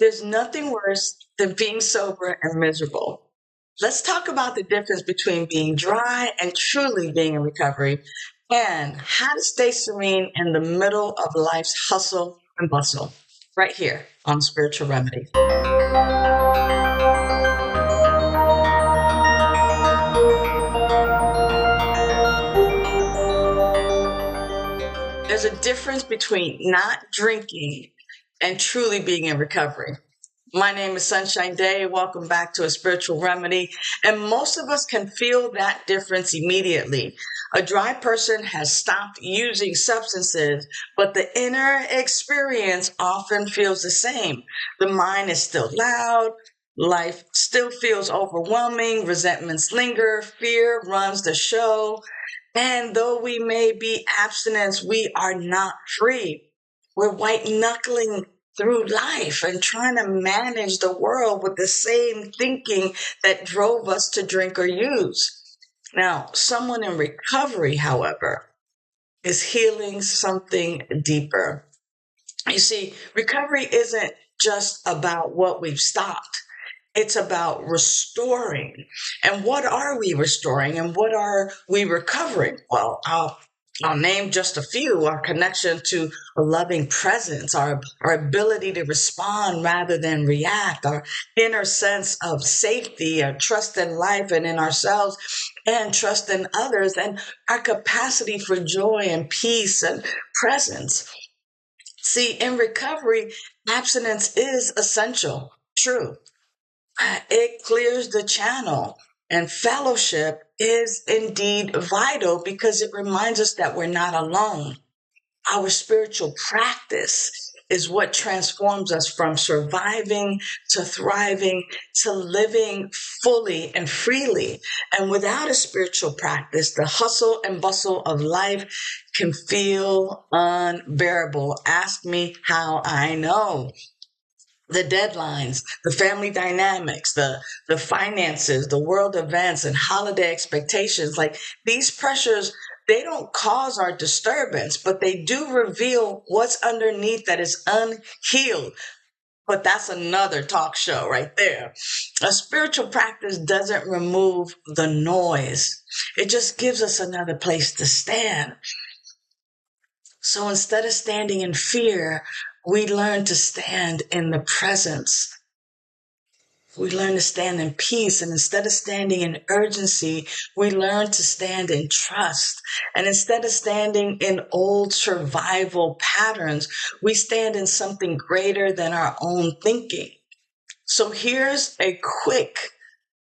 There's nothing worse than being sober and miserable. Let's talk about the difference between being dry and truly being in recovery, and how to stay serene in the middle of life's hustle and bustle, right here on Spiritual Remedy. There's a difference between not drinking and truly being in recovery. My name is Sunshine Daye. Welcome back to A Spiritual Remedy. And most of us can feel that difference immediately. A dry person has stopped using substances, but the inner experience often feels the same. The mind is still loud. Life still feels overwhelming. Resentments linger. Fear runs the show. And though we may be abstinent, we are not free. We're white knuckling through life and trying to manage the world with the same thinking that drove us to drink or use. Now, someone in recovery, however, is healing something deeper. You see, recovery isn't just about what we've stopped. It's about restoring. And what are we restoring and what are we recovering? Well, I'll name just a few: our connection to a loving presence, our ability to respond rather than react, our inner sense of safety, our trust in life and in ourselves, and trust in others, and our capacity for joy and peace and presence. See, in recovery, abstinence is essential, true. It clears the channel. And fellowship is indeed vital because it reminds us that we're not alone. Our spiritual practice is what transforms us from surviving to thriving to living fully and freely. And without a spiritual practice, the hustle and bustle of life can feel unbearable. Ask me how I know. The deadlines, the family dynamics, the finances, the world events, and holiday expectations, like these pressures, they don't cause our disturbance, but they do reveal what's underneath that is unhealed. But that's another talk show right there. A spiritual practice doesn't remove the noise. It just gives us another place to stand. So instead of standing in fear, we learn to stand in the presence. We learn to stand in peace. And instead of standing in urgency, we learn to stand in trust. And instead of standing in old survival patterns, we stand in something greater than our own thinking. So here's a quick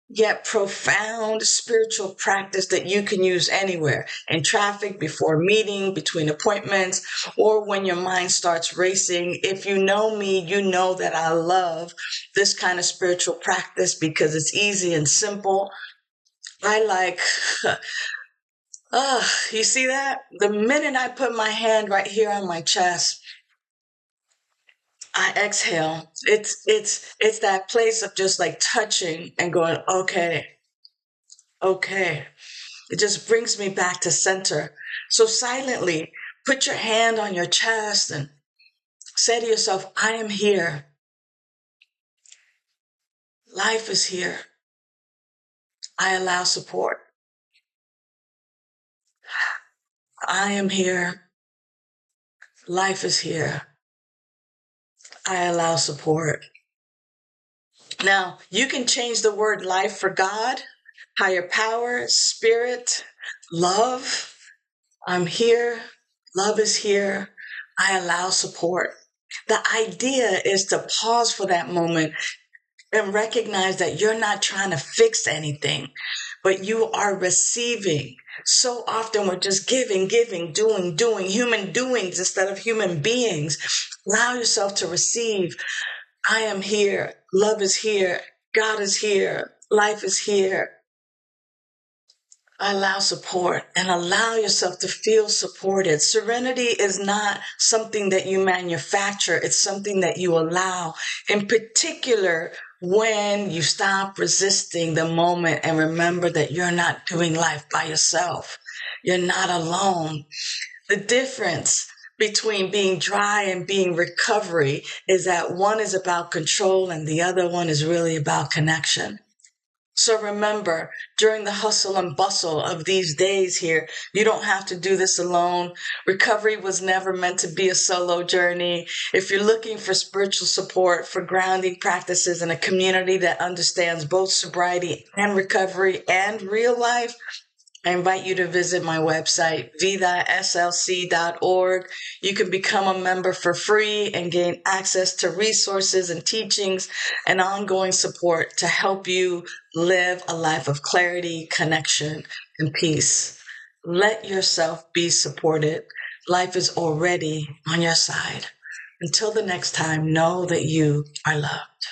yet profound spiritual practice that you can use anywhere: in traffic, before a meeting, between appointments, or when your mind starts racing. If you know me, you know that I love this kind of spiritual practice because it's easy and simple. I like, you see that? The minute I put my hand right here on my chest, I exhale. It's that place of just like touching and going, okay. It just brings me back to center. So silently put your hand on your chest and say to yourself, I am here. Life is here. I allow support. I am here. Life is here. I allow support. Now, you can change the word life for God, higher power, spirit, love. I'm here. Love is here. I allow support. The idea is to pause for that moment and recognize that you're not trying to fix anything, but you are receiving. So often we're just giving, doing, human doings instead of human beings. Allow yourself to receive. I am here. Love is here. God is here. Life is here. Allow support and allow yourself to feel supported. Serenity is not something that you manufacture. It's something that you allow. In particular, when you stop resisting the moment and remember that you're not doing life by yourself. You're not alone. The difference between being dry and being recovery is that one is about control and the other one is really about connection. So remember, during the hustle and bustle of these days here, you don't have to do this alone. Recovery was never meant to be a solo journey. If you're looking for spiritual support, for grounding practices and a community that understands both sobriety and recovery and real life, I invite you to visit my website, vidaslc.org. You can become a member for free and gain access to resources and teachings and ongoing support to help you live a life of clarity, connection, and peace. Let yourself be supported. Life is already on your side. Until the next time, know that you are loved.